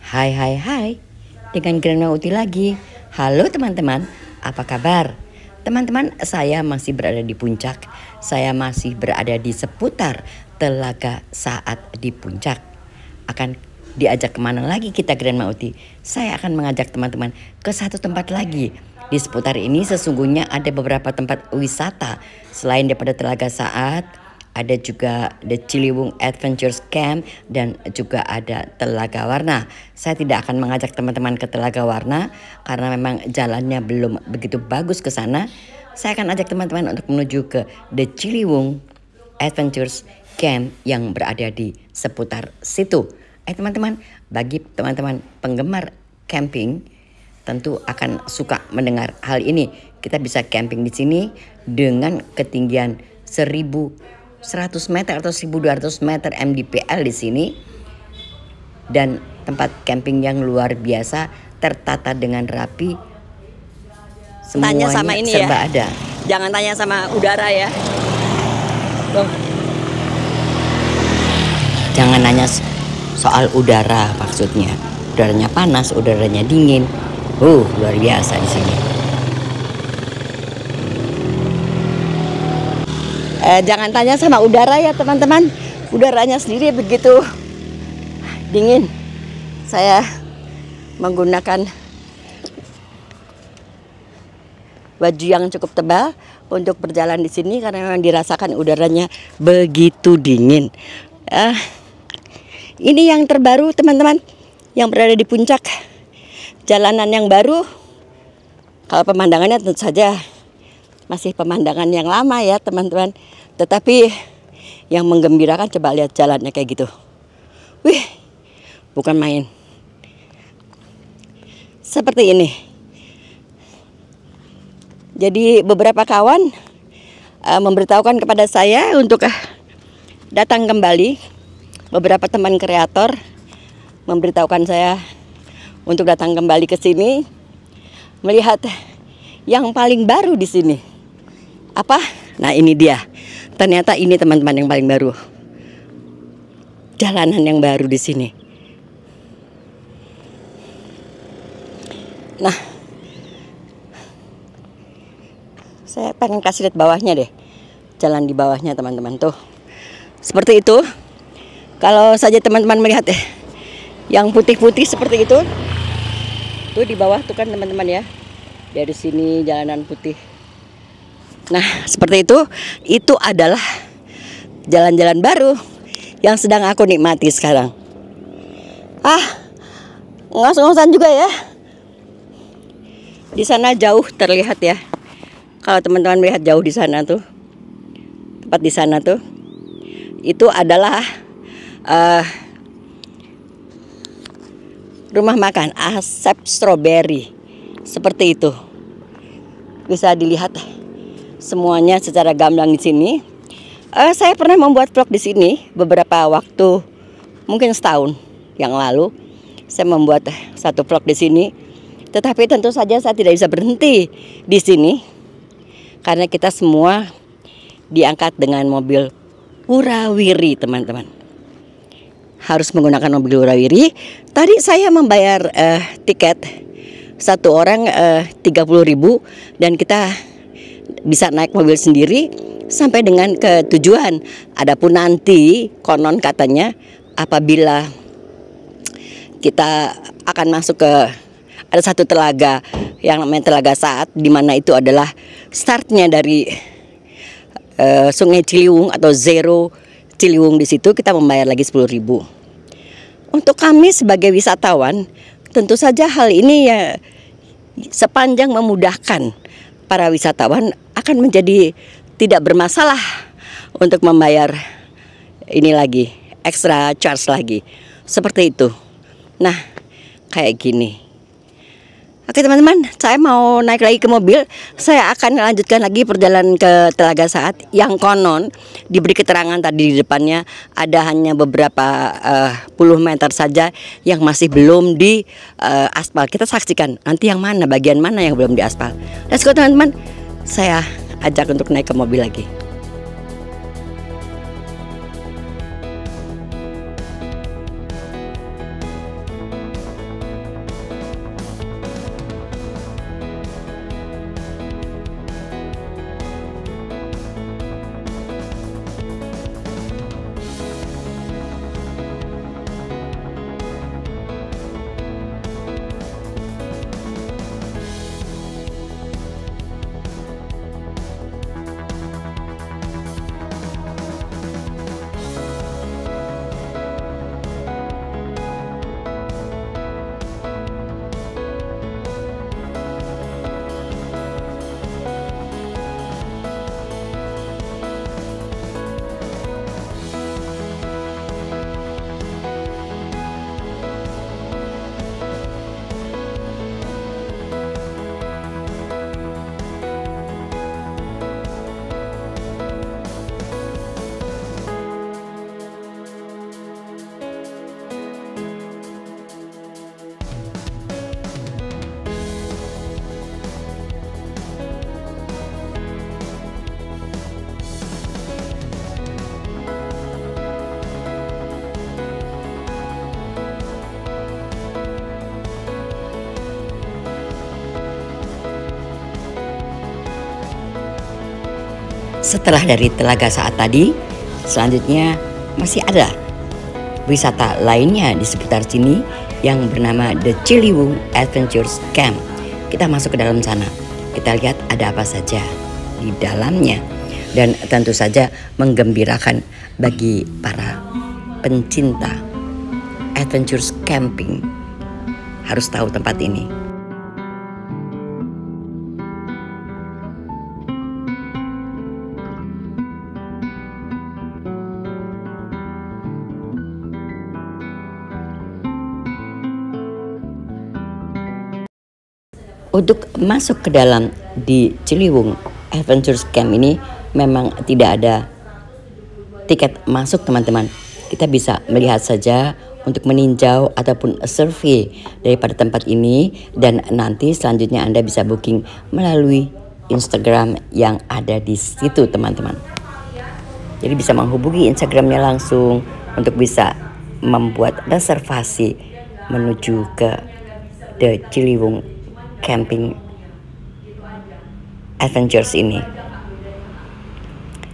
Hai hai hai, dengan Grandma Uti lagi. Halo teman-teman, apa kabar? Teman-teman, saya masih berada di puncak. Saya masih berada di seputar Telaga Saat di puncak. Akan diajak kemana lagi kita Grandma Uti? Saya akan mengajak teman-teman ke satu tempat lagi. Di seputar ini sesungguhnya ada beberapa tempat wisata. Selain daripada Telaga Saat, ada juga The Ciliwung Adventures Camp dan juga ada Telaga Warna. Saya tidak akan mengajak teman-teman ke Telaga Warna karena memang jalannya belum begitu bagus ke sana. Saya akan ajak teman-teman untuk menuju ke The Ciliwung Adventures Camp yang berada di seputar situ. Teman-teman, bagi teman-teman penggemar camping tentu akan suka mendengar hal ini. Kita bisa camping di sini dengan ketinggian 1.100 meter atau 1.200 meter mdpl di sini, dan tempat camping yang luar biasa, tertata dengan rapi. Semuanya tanya sama ini serba ya. ada. Jangan tanya sama udara ya. Tuh. Jangan nanya soal udara, maksudnya udaranya panas, udaranya dingin. Luar biasa di sini. Jangan tanya sama udara ya teman-teman. Udaranya sendiri begitu dingin. Saya menggunakan baju yang cukup tebal untuk berjalan di sini karena memang dirasakan udaranya begitu dingin. Ini yang terbaru teman-teman, yang berada di puncak. Jalanan yang baru. Kalau pemandangannya tentu saja masih pemandangan yang lama ya teman-teman. Tetapi yang menggembirakan, coba lihat jalannya kayak gitu. Wih, bukan main. Seperti ini. Jadi beberapa kawan memberitahukan kepada saya untuk datang kembali. Beberapa teman kreator memberitahukan saya untuk datang kembali ke sini, melihat yang paling baru di sini. Apa? Nah, ini dia. Ternyata ini teman-teman yang paling baru. Jalanan yang baru di sini. Nah, saya pengen kasih lihat bawahnya deh. Jalan di bawahnya teman-teman tuh. Seperti itu. Kalau saja teman-teman melihat yang putih-putih seperti itu. Tuh di bawah tuh kan teman-teman ya. Dari sini jalanan putih. Nah, seperti itu adalah jalan-jalan baru yang sedang aku nikmati sekarang. Ngos-ngosan juga ya. Di sana jauh terlihat ya. Kalau teman-teman melihat jauh di sana tuh, tempat di sana tuh, itu adalah rumah makan Asep Strawberry. Seperti itu. Bisa dilihat semuanya secara gamblang di sini. Saya pernah membuat vlog di sini beberapa waktu, mungkin setahun yang lalu. Saya membuat satu vlog di sini. Tetapi tentu saja saya tidak bisa berhenti di sini karena kita semua diangkat dengan mobil Wurawiri, teman-teman. Harus menggunakan mobil Wurawiri. Tadi saya membayar tiket satu orang 30.000 dan kita bisa naik mobil sendiri sampai dengan ke tujuan. Adapun nanti konon katanya apabila kita akan masuk ke ada satu telaga yang namanya Telaga Saat, di mana itu adalah startnya dari Sungai Ciliwung atau Zero Ciliwung. Di situ kita membayar lagi 10.000. Untuk kami sebagai wisatawan, tentu saja hal ini ya sepanjang memudahkan para wisatawan akan menjadi tidak bermasalah untuk membayar ini lagi, extra charge lagi. Seperti itu. Nah, kayak gini. Oke teman-teman, saya mau naik lagi ke mobil. Saya akan lanjutkan lagi perjalanan ke Telaga Saat yang konon diberi keterangan tadi di depannya ada hanya beberapa puluh meter saja yang masih belum di aspal. Kita saksikan nanti yang mana, bagian mana yang belum di aspal. Let's go teman-teman. Saya ajak untuk naik ke mobil lagi. Setelah dari Telaga Saat tadi, selanjutnya masih ada wisata lainnya di seputar sini yang bernama The Ciliwung Adventures Camp. Kita masuk ke dalam sana. Kita lihat ada apa saja di dalamnya. Dan tentu saja menggembirakan bagi para pencinta adventures camping. Harus tahu tempat ini. Untuk masuk ke dalam di Ciliwung Adventures Camp ini memang tidak ada tiket masuk, teman-teman. Kita bisa melihat saja untuk meninjau ataupun survei daripada tempat ini, dan nanti selanjutnya Anda bisa booking melalui Instagram yang ada di situ, teman-teman. Jadi bisa menghubungi Instagramnya langsung untuk bisa membuat reservasi menuju ke The Ciliwung Camping Adventures ini.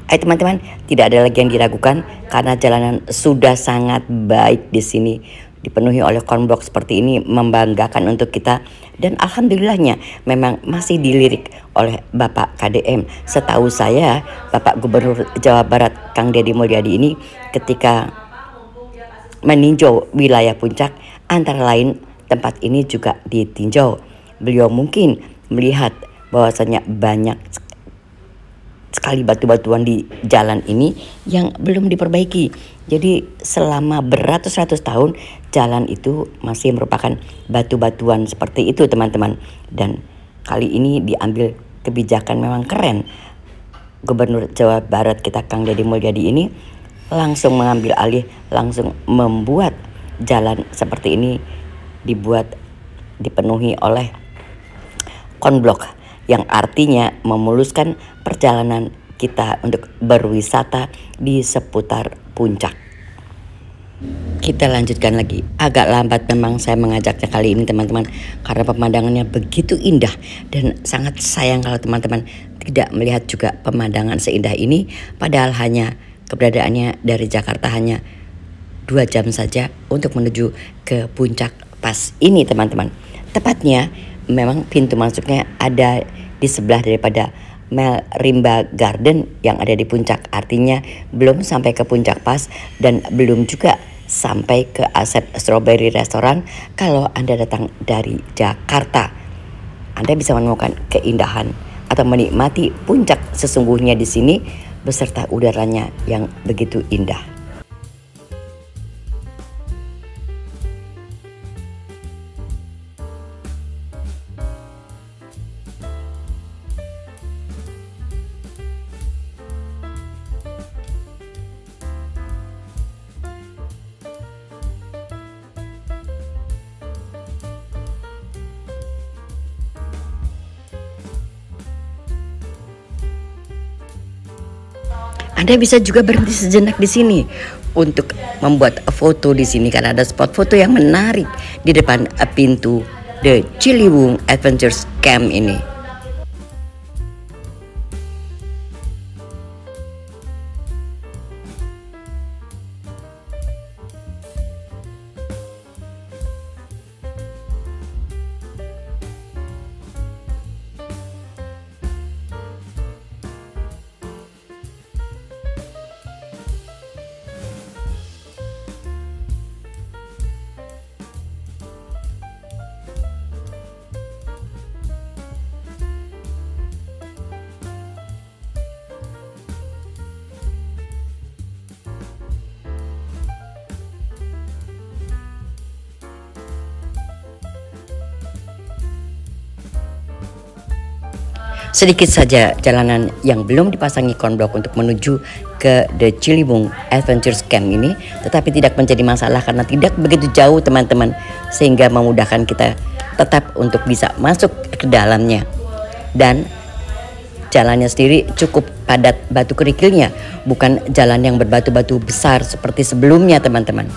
Ayo teman-teman, tidak ada lagi yang diragukan karena jalanan sudah sangat baik di sini. Dipenuhi oleh konblok seperti ini membanggakan untuk kita, dan alhamdulillahnya memang masih dilirik oleh Bapak KDM. Setahu saya Bapak Gubernur Jawa Barat Kang Deddy Mulyadi ini ketika meninjau wilayah Puncak, antara lain tempat ini juga ditinjau. Beliau mungkin melihat bahwasanya banyak sekali batu-batuan di jalan ini yang belum diperbaiki. Jadi selama beratus-ratus tahun jalan itu masih merupakan batu-batuan seperti itu, teman-teman. Dan kali ini diambil kebijakan memang keren. Gubernur Jawa Barat kita Kang Deddy Mulyadi ini langsung mengambil alih, langsung membuat jalan seperti ini dipenuhi oleh konblok, yang artinya memuluskan perjalanan kita untuk berwisata di seputar Puncak. Kita lanjutkan lagi. Agak lambat memang saya mengajaknya kali ini, teman-teman, karena pemandangannya begitu indah, dan sangat sayang kalau teman-teman tidak melihat juga pemandangan seindah ini, padahal hanya keberadaannya dari Jakarta hanya 2 jam saja untuk menuju ke Puncak pas ini, teman-teman. Tepatnya memang pintu masuknya ada di sebelah daripada Rimba Garden yang ada di Puncak. Artinya belum sampai ke Puncak pas, dan belum juga sampai ke Asep Strawberry Restaurant. Kalau Anda datang dari Jakarta, Anda bisa menemukan keindahan atau menikmati Puncak sesungguhnya di sini beserta udaranya yang begitu indah. Anda bisa juga berhenti sejenak di sini untuk membuat foto di sini karena ada spot foto yang menarik di depan pintu The Ciliwung Adventures Camp ini. Sedikit saja jalanan yang belum dipasangi konblok untuk menuju ke The Ciliwung Adventures Camp ini, tetapi tidak menjadi masalah karena tidak begitu jauh, teman-teman, sehingga memudahkan kita tetap untuk bisa masuk ke dalamnya. Dan jalannya sendiri cukup padat batu kerikilnya, bukan jalan yang berbatu-batu besar seperti sebelumnya, teman-teman.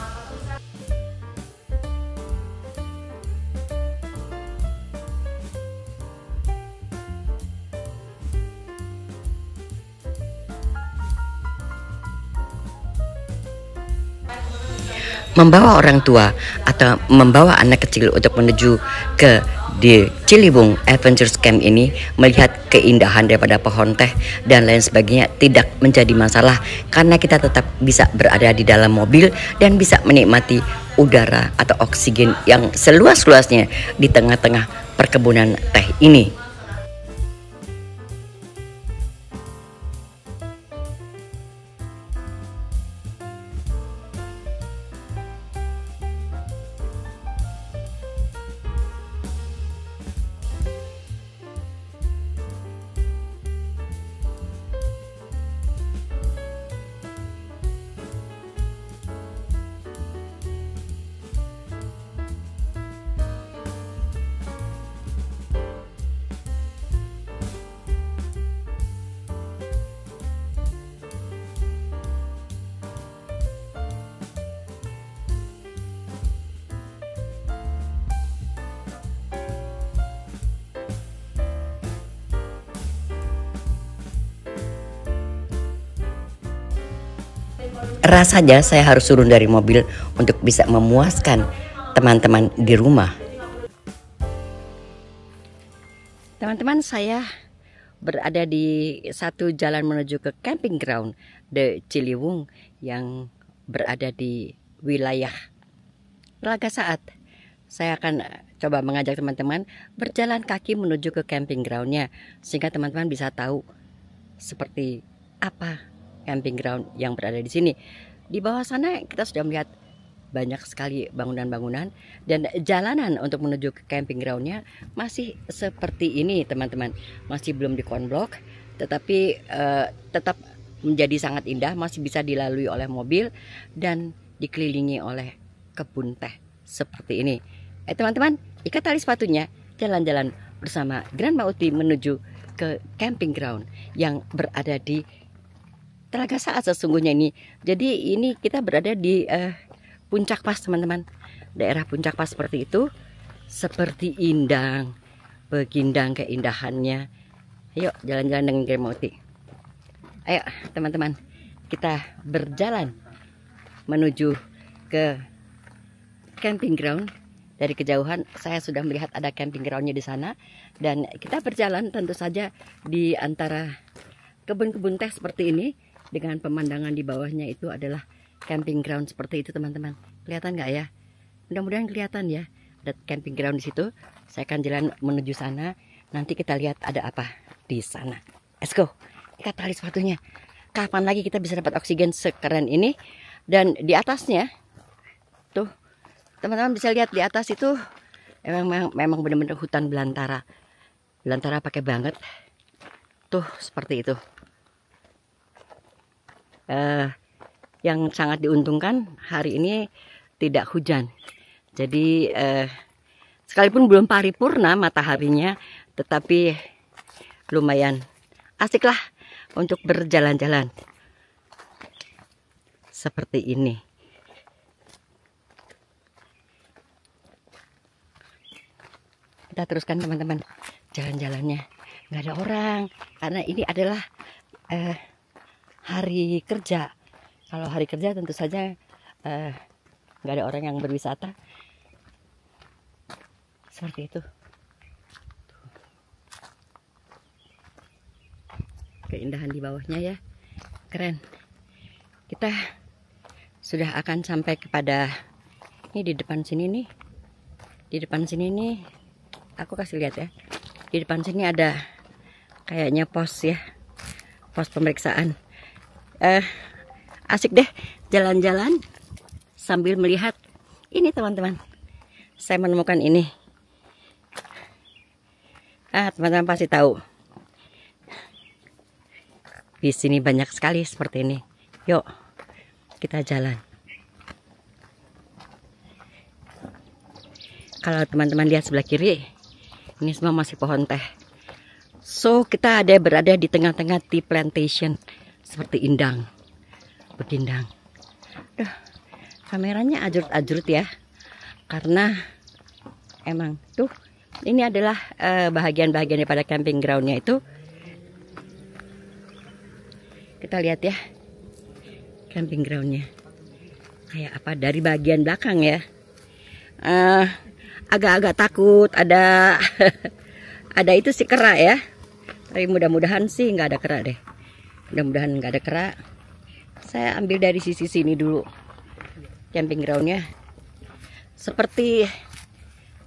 membawa orang tua atau membawa anak kecil untuk menuju ke di Ciliwung Adventures Camp ini, melihat keindahan daripada pohon teh dan lain sebagainya tidak menjadi masalah, karena kita tetap bisa berada di dalam mobil dan bisa menikmati udara atau oksigen yang seluas-luasnya di tengah-tengah perkebunan teh ini. Rasanya saya harus turun dari mobil untuk bisa memuaskan teman-teman di rumah. Teman-teman, saya berada di satu jalan menuju ke camping ground The Ciliwung yang berada di wilayah Telaga Saat. Saya akan coba mengajak teman-teman berjalan kaki menuju ke camping groundnya, sehingga teman-teman bisa tahu seperti apa camping ground yang berada di sini. Di bawah sana kita sudah melihat banyak sekali bangunan-bangunan, dan jalanan untuk menuju ke camping groundnya masih seperti ini teman-teman. Masih belum dikonblok, tetapi tetap menjadi sangat indah, masih bisa dilalui oleh mobil dan dikelilingi oleh kebun teh seperti ini. Teman-teman, ikat tali sepatunya, jalan-jalan bersama Grandma Uti menuju ke camping ground yang berada di Telaga Saat sesungguhnya ini. Jadi ini kita berada di Puncak Pas teman-teman. Daerah Puncak Pas seperti itu. Seperti indang, begindang keindahannya. Ayo jalan-jalan dengan Grandma Uti. Ayo teman-teman, kita berjalan menuju ke camping ground. Dari kejauhan saya sudah melihat ada camping groundnya di sana. Dan kita berjalan tentu saja di antara kebun-kebun teh seperti ini, dengan pemandangan di bawahnya itu adalah camping ground seperti itu teman-teman. Kelihatan nggak ya? Mudah-mudahan kelihatan ya. Ada camping ground di situ. Saya akan jalan menuju sana. Nanti kita lihat ada apa di sana. Let's go. Ikat tali sepatunya. Kapan lagi kita bisa dapat oksigen sekeren ini? Dan di atasnya tuh teman-teman bisa lihat, di atas itu memang benar-benar hutan belantara. Belantara pakai banget. Tuh seperti itu. Yang sangat diuntungkan hari ini tidak hujan. Jadi sekalipun belum paripurna mataharinya, tetapi lumayan asik lah untuk berjalan-jalan seperti ini. Kita teruskan teman-teman jalan-jalannya. Nggak ada orang karena ini adalah hari kerja. Kalau hari kerja tentu saja nggak ada orang yang berwisata seperti itu. Keindahan di bawahnya ya, keren. Kita sudah akan sampai kepada ini di depan sini nih. Di depan sini nih, aku kasih lihat ya. Di depan sini ada kayaknya pos ya, pos pemeriksaan. Asik deh jalan-jalan sambil melihat ini teman-teman. Saya menemukan ini. Teman-teman pasti tahu. Di sini banyak sekali seperti ini. Yuk, kita jalan. Kalau teman-teman lihat sebelah kiri, ini semua masih pohon teh. So, kita berada di tengah-tengah tea plantation. Seperti indang. Begindang. Duh, kameranya ajrut-ajrut ya. Karena emang tuh ini adalah bahagian-bahagian daripada camping groundnya itu. Kita lihat ya camping groundnya. kayak apa dari bagian belakang ya. Agak-agak takut ada ada itu sih kera ya. Tapi mudah-mudahan sih nggak ada kera deh. Mudah-mudahan nggak ada kera. Saya ambil dari sisi sini dulu camping groundnya. Seperti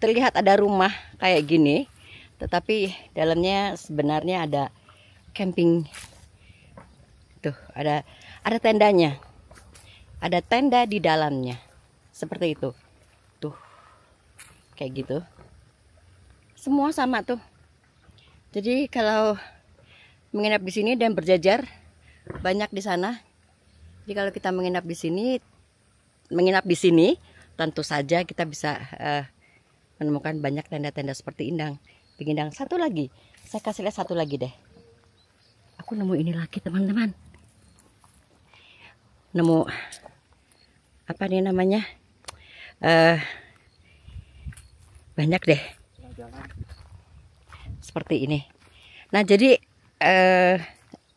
terlihat ada rumah kayak gini, tetapi dalamnya sebenarnya ada camping. Tuh ada tendanya, ada tenda di dalamnya, seperti itu. Tuh kayak gitu. Semua sama tuh. Jadi kalau menginap di sini dan berjajar banyak di sana. Jadi kalau kita menginap di sini, tentu saja kita bisa menemukan banyak tenda-tenda seperti Indang. Satu lagi, saya kasih lihat satu lagi deh. Aku nemu ini lagi teman-teman. Nemu apa nih namanya? Banyak deh. Seperti ini. Nah jadi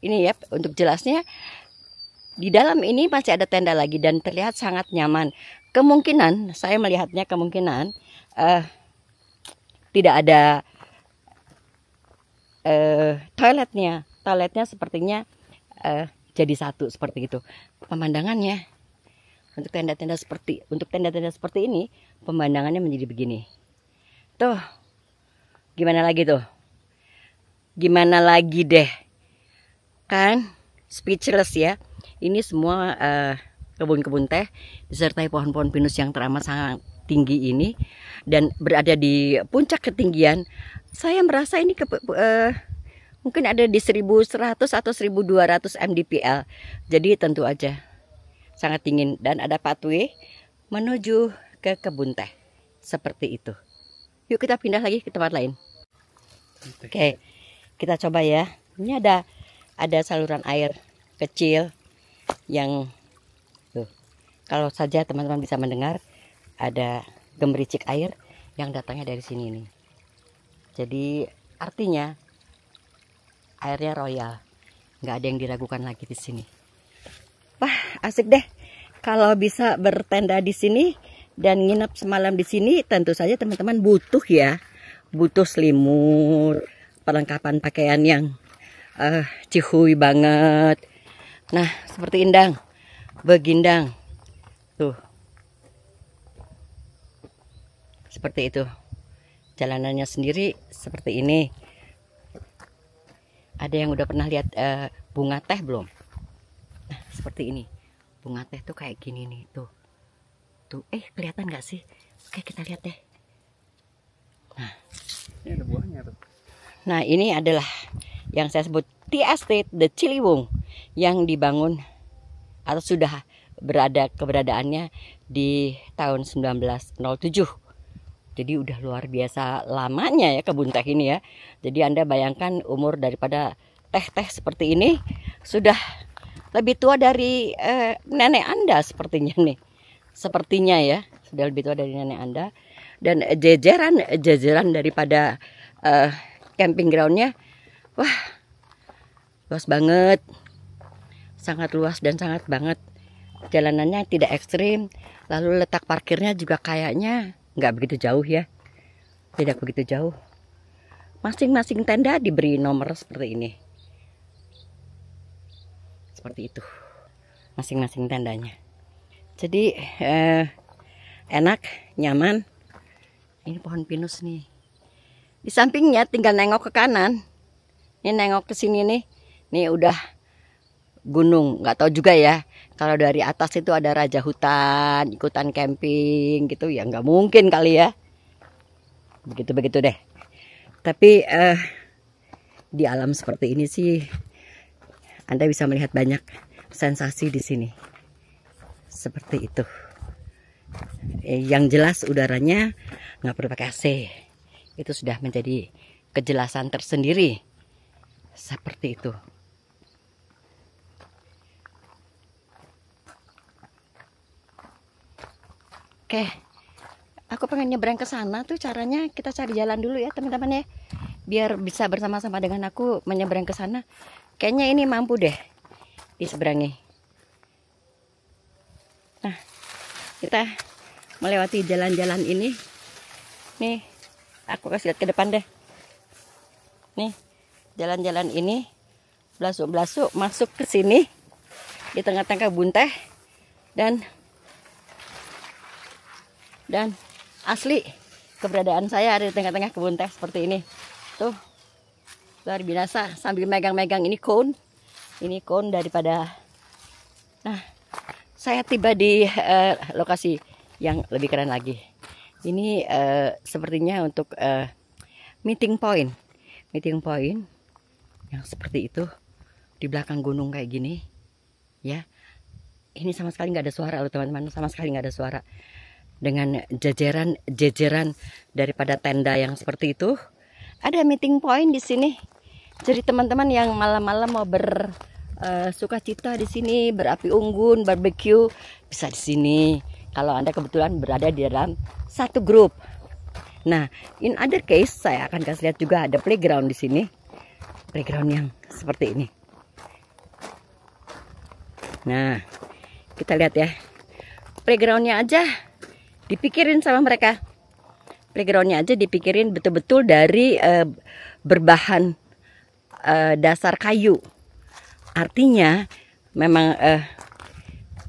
ini ya untuk jelasnya. Di dalam ini masih ada tenda lagi dan terlihat sangat nyaman. Kemungkinan, saya melihatnya kemungkinan tidak ada toiletnya. Toiletnya sepertinya jadi satu seperti itu. Pemandangannya untuk tenda-tenda seperti ini, pemandangannya menjadi begini. Tuh, gimana lagi tuh? Gimana lagi deh? Kan speechless ya. Ini semua kebun-kebun teh disertai pohon-pohon pinus yang teramat sangat tinggi ini dan berada di puncak ketinggian. Saya merasa ini mungkin ada di 1100 atau 1200 mdpl. Jadi tentu aja sangat dingin dan ada pathway menuju ke kebun teh seperti itu. Yuk kita pindah lagi ke tempat lain. Oke, kita coba ya. Ini ada saluran air kecil yang tuh, kalau saja teman-teman bisa mendengar ada gemericik air yang datangnya dari sini nih. Jadi artinya airnya royal, nggak ada yang diragukan lagi di sini. Wah asik deh kalau bisa bertenda di sini dan nginep semalam di sini. Tentu saja teman-teman butuh selimut, perlengkapan pakaian yang cihuy banget. Nah, seperti Indang, begindang. Tuh. Seperti itu. Jalanannya sendiri seperti ini. Ada yang udah pernah lihat bunga teh belum? Nah, seperti ini. Bunga teh tuh kayak gini nih, tuh. Tuh, kelihatan nggak sih? Oke, kita lihat deh. Nah, ini ada buahnya tuh. Nah, ini adalah yang saya sebut tea estate The Ciliwung yang dibangun atau sudah keberadaannya di tahun 1907. Jadi udah luar biasa lamanya ya kebun teh ini ya. Jadi Anda bayangkan umur daripada teh-teh seperti ini sudah lebih tua dari nenek Anda sepertinya nih. Sepertinya ya, sudah lebih tua dari nenek Anda. Dan jajaran daripada camping groundnya, wah luas banget. Sangat luas dan sangat banget. Jalanannya tidak ekstrim. Lalu letak parkirnya juga kayaknya nggak begitu jauh ya. Tidak begitu jauh. Masing-masing tenda diberi nomor seperti ini. Seperti itu. Masing-masing tendanya. Jadi enak, nyaman. Ini pohon pinus nih. Di sampingnya tinggal nengok ke kanan. Ini nengok ke sini nih. Nih udah gunung, nggak tahu juga ya. Kalau dari atas itu ada raja hutan, ikutan camping gitu ya nggak mungkin kali ya. Begitu deh. Tapi di alam seperti ini sih, Anda bisa melihat banyak sensasi di sini. Seperti itu. Yang jelas udaranya nggak perlu pakai AC. Itu sudah menjadi kejelasan tersendiri. Seperti itu. Oke, aku pengen nyebrang ke sana tuh caranya kita cari jalan dulu ya teman-teman ya. Biar bisa bersama-sama dengan aku menyeberang ke sana. Kayaknya ini mampu deh diseberangi. Nah, kita melewati jalan-jalan ini. Nih, aku kasih lihat ke depan deh. Nih, jalan-jalan ini belasuk-belasuk masuk ke sini di tengah-tengah kebun teh dan asli keberadaan saya ada di tengah-tengah kebun teh seperti ini. Tuh, luar biasa sambil megang-megang ini cone. Ini cone daripada. Nah, saya tiba di lokasi yang lebih keren lagi. Ini sepertinya untuk meeting point yang seperti itu di belakang gunung kayak gini, ya. Ini sama sekali nggak ada suara loh teman-teman, sama sekali nggak ada suara. Dengan jajaran daripada tenda yang seperti itu, ada meeting point di sini. Jadi teman-teman yang malam-malam mau bersukacita di sini, berapi unggun, barbecue, bisa di sini. Kalau Anda kebetulan berada di dalam satu grup. Nah, in other case saya akan kasih lihat juga ada playground di sini. Playground yang seperti ini. Nah, kita lihat ya. Playgroundnya aja dipikirin sama mereka. Playgroundnya aja dipikirin betul-betul dari berbahan dasar kayu. Artinya memang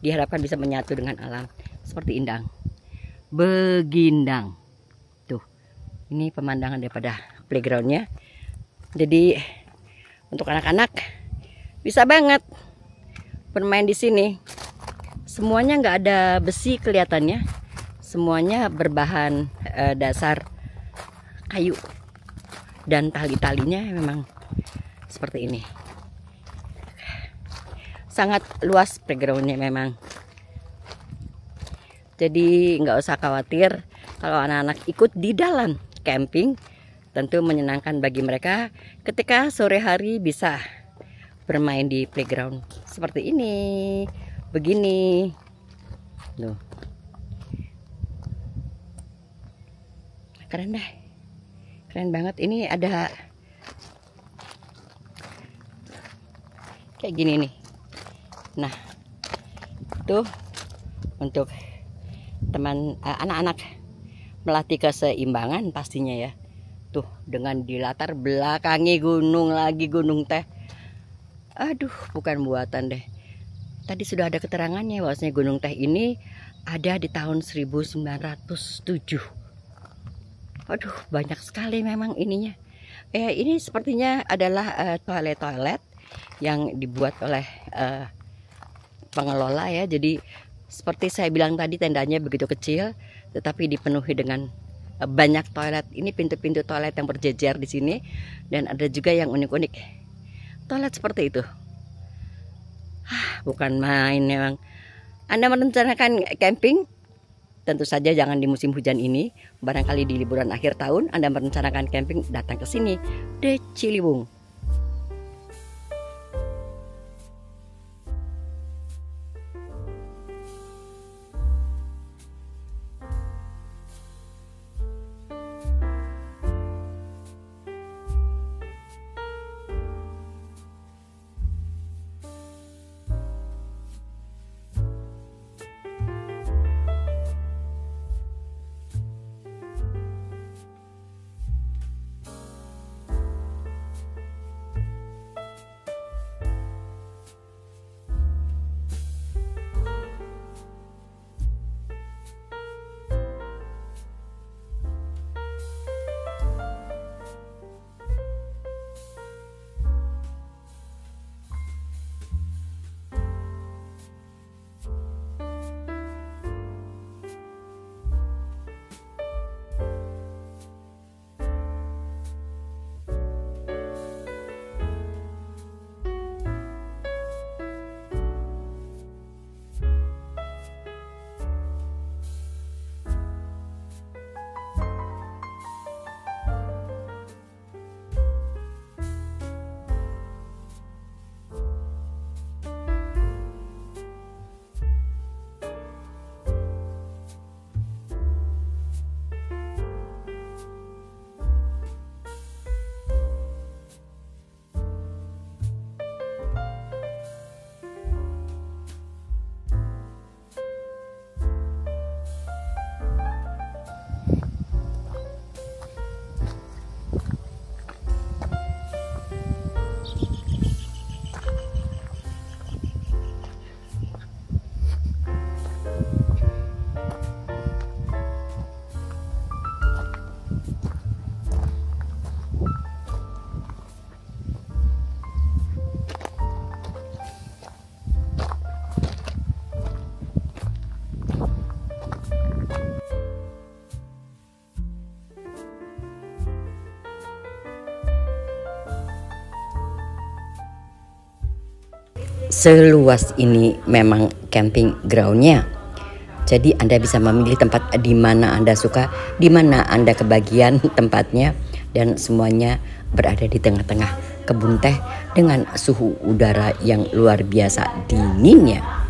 diharapkan bisa menyatu dengan alam. Seperti Indang, Begindang. Tuh, ini pemandangan daripada playgroundnya. Jadi untuk anak-anak bisa banget bermain di sini. Semuanya nggak ada besi kelihatannya. Semuanya berbahan dasar kayu. Dan tali-talinya memang seperti ini. Sangat luas playgroundnya memang. Jadi nggak usah khawatir kalau anak-anak ikut di dalam camping. Tentu menyenangkan bagi mereka ketika sore hari bisa bermain di playground seperti ini, begini. Loh. Keren deh. Keren banget. Ini ada kayak gini nih. Nah, itu untuk teman anak-anak melatih keseimbangan pastinya ya. Tuh, dengan di latar belakangi gunung lagi, gunung teh. Aduh, bukan buatan deh. Tadi sudah ada keterangannya bahwasanya gunung teh ini ada di tahun 1907. Aduh, banyak sekali memang ininya. Ini sepertinya adalah toilet-toilet yang dibuat oleh pengelola ya. Jadi seperti saya bilang tadi, tendanya begitu kecil tetapi dipenuhi dengan banyak toilet. Ini pintu-pintu toilet yang berjejer di sini dan ada juga yang unik-unik. Toilet seperti itu. Bukan main memang. Anda merencanakan camping? Tentu saja jangan di musim hujan ini. Barangkali di liburan akhir tahun Anda merencanakan camping, datang ke sini, The Ciliwung. seluas ini memang camping groundnya. Jadi Anda bisa memilih tempat di mana Anda suka, di mana Anda kebagian tempatnya, dan semuanya berada di tengah-tengah kebun teh dengan suhu udara yang luar biasa dinginnya.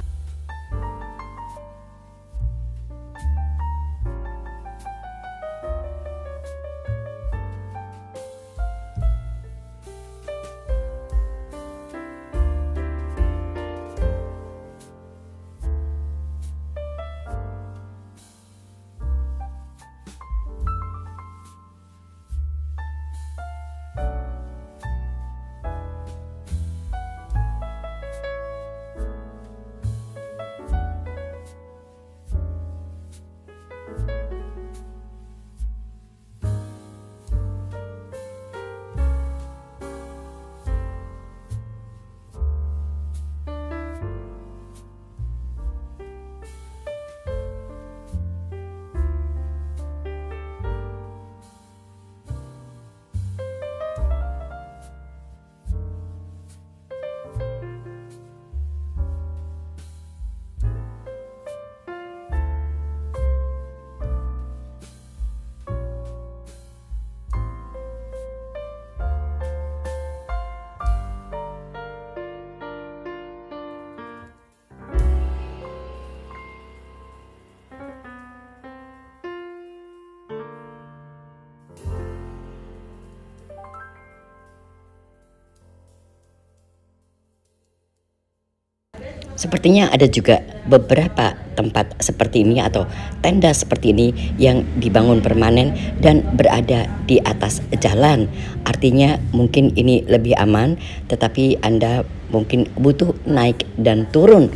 Sepertinya ada juga beberapa tempat seperti ini atau tenda seperti ini yang dibangun permanen dan berada di atas jalan. Artinya mungkin ini lebih aman, tetapi Anda mungkin butuh naik dan turun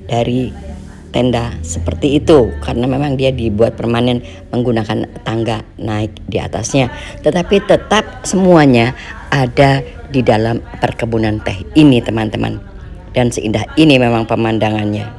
dari tenda seperti itu karena memang dia dibuat permanen menggunakan tangga naik di atasnya. Tetapi tetap semuanya ada di dalam perkebunan teh ini, teman-teman. Dan seindah ini memang pemandangannya.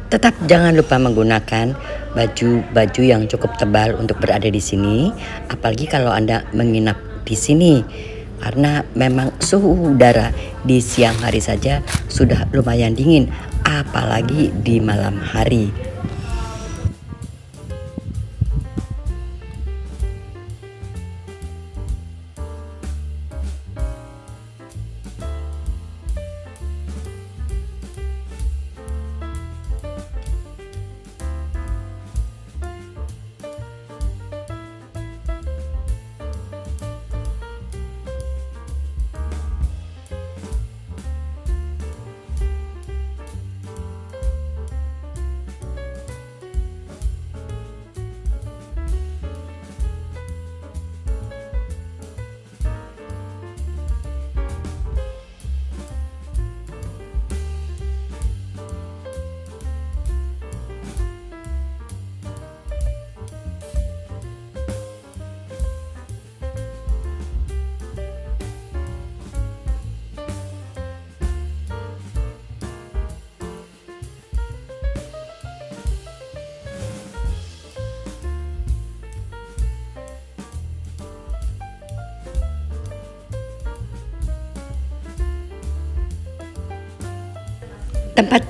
Tetap jangan lupa menggunakan baju yang cukup tebal untuk berada di sini, apalagi kalau Anda menginap di sini. Karena memang suhu udara di siang hari saja sudah lumayan dingin, apalagi di malam hari.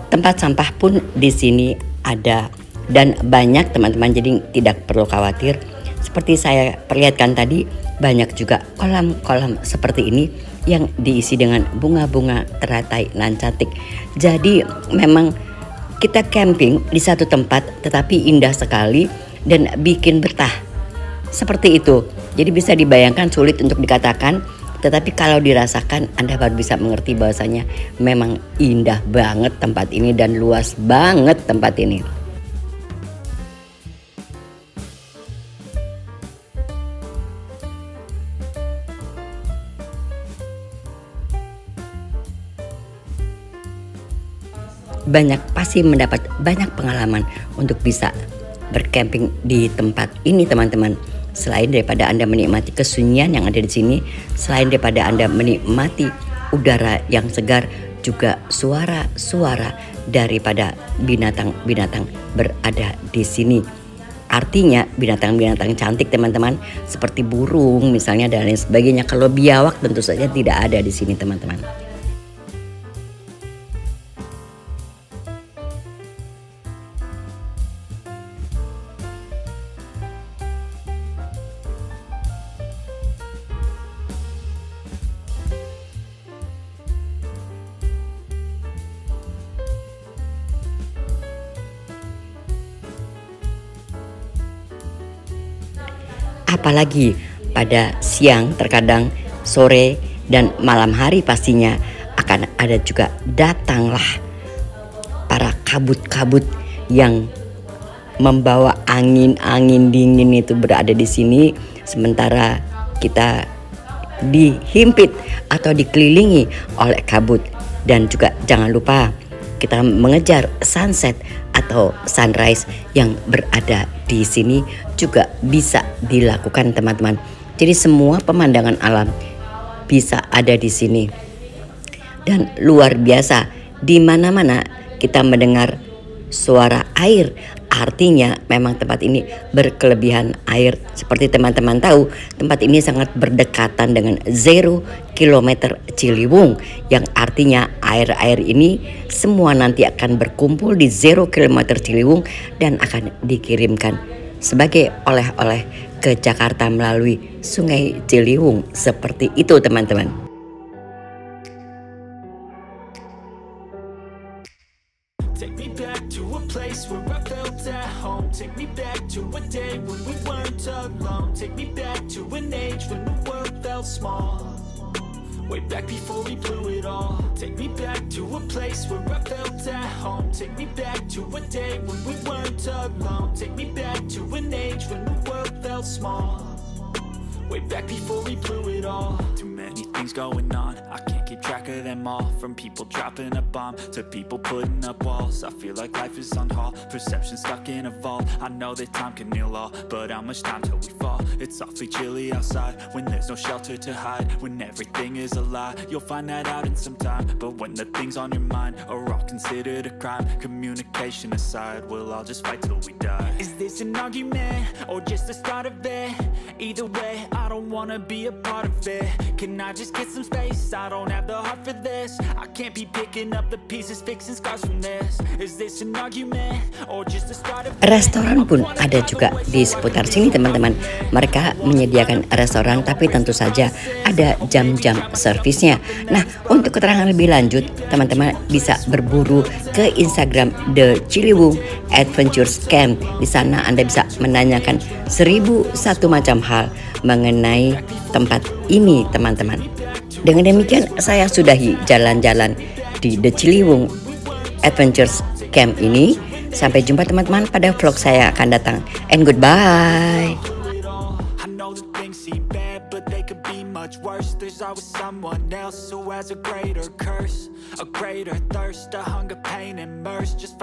Tempat sampah pun di sini ada dan banyak, teman-teman, jadi tidak perlu khawatir. Seperti saya perlihatkan tadi, banyak juga kolam-kolam seperti ini yang diisi dengan bunga-bunga teratai nan cantik. Jadi memang kita camping di satu tempat tetapi indah sekali dan bikin betah. Seperti itu. Jadi bisa dibayangkan, sulit untuk dikatakan Tetapi kalau dirasakan, Anda baru bisa mengerti bahwasanya memang indah banget tempat ini dan luas banget tempat ini. Pasti mendapat banyak pengalaman untuk bisa bercamping di tempat ini, teman-teman. Selain daripada Anda menikmati kesunyian yang ada di sini, selain daripada Anda menikmati udara yang segar, juga suara-suara daripada binatang-binatang berada di sini. Artinya binatang-binatang cantik, teman-teman, seperti burung misalnya dan lain sebagainya. Kalau biawak tentu saja tidak ada di sini, teman-teman. Apalagi pada siang, terkadang sore dan malam hari pastinya akan ada juga datanglah para kabut-kabut yang membawa angin-angin dingin itu berada di sini, sementara kita dihimpit atau dikelilingi oleh kabut. Dan juga jangan lupa kita mengejar sunset atau sunrise yang berada di sini juga bisa dilakukan, teman-teman. Jadi semua pemandangan alam bisa ada di sini. Dan luar biasa, di mana-mana kita mendengar suara air. Artinya memang tempat ini berkelebihan air. Seperti teman-teman tahu, tempat ini sangat berdekatan dengan 0 km Ciliwung, yang artinya air-air ini semua nanti akan berkumpul di 0 km Ciliwung dan akan dikirimkan sebagai oleh-oleh ke Jakarta melalui Sungai Ciliwung. Seperti itu, teman-teman. Take me back to a place where I felt at home. Take me back to a day when we weren't alone. Take me back to an age when the world felt small. Way back before we blew it all. Take me back to a place where I felt at home. Take me back to a day when we weren't alone. Take me back to an age when the world felt small. Way back before we blew it all. Too many things going on, I can't keep track of them all. From people dropping a bomb to people putting up walls. I feel like life is on hold, perception stuck in a vault. I know that time can heal all, but how much time till we fall? It's awfully chilly outside when there's no shelter to hide. When everything is a lie, you'll find that out in some time. But when the things on your mind are all considered a crime, communication aside, we'll all just fight till we die. Is this an argument or just the start of it? Either way, I don't wanna be a part of it. Can I just get some space? I don't have the heart for this. I can't be picking up the pieces, fixing scars from this. Is this an argument or just the start of it? Restoran pun ada juga di seputar sini, teman-teman. Mereka menyediakan restoran, tapi tentu saja ada jam-jam servisnya. Nah, untuk keterangan lebih lanjut, teman-teman bisa berburu ke Instagram The Ciliwung Adventures Camp. Di sana Anda bisa menanyakan 1001 macam hal mengenai tempat ini, teman-teman. Dengan demikian saya sudahi jalan-jalan di The Ciliwung Adventures Camp ini. Sampai jumpa, teman-teman, pada vlog saya akan datang. And goodbye. I know that things seem bad, but they could be much worse. There's always someone else who has a greater curse, a greater thirst, a hunger, pain, and mercy. Just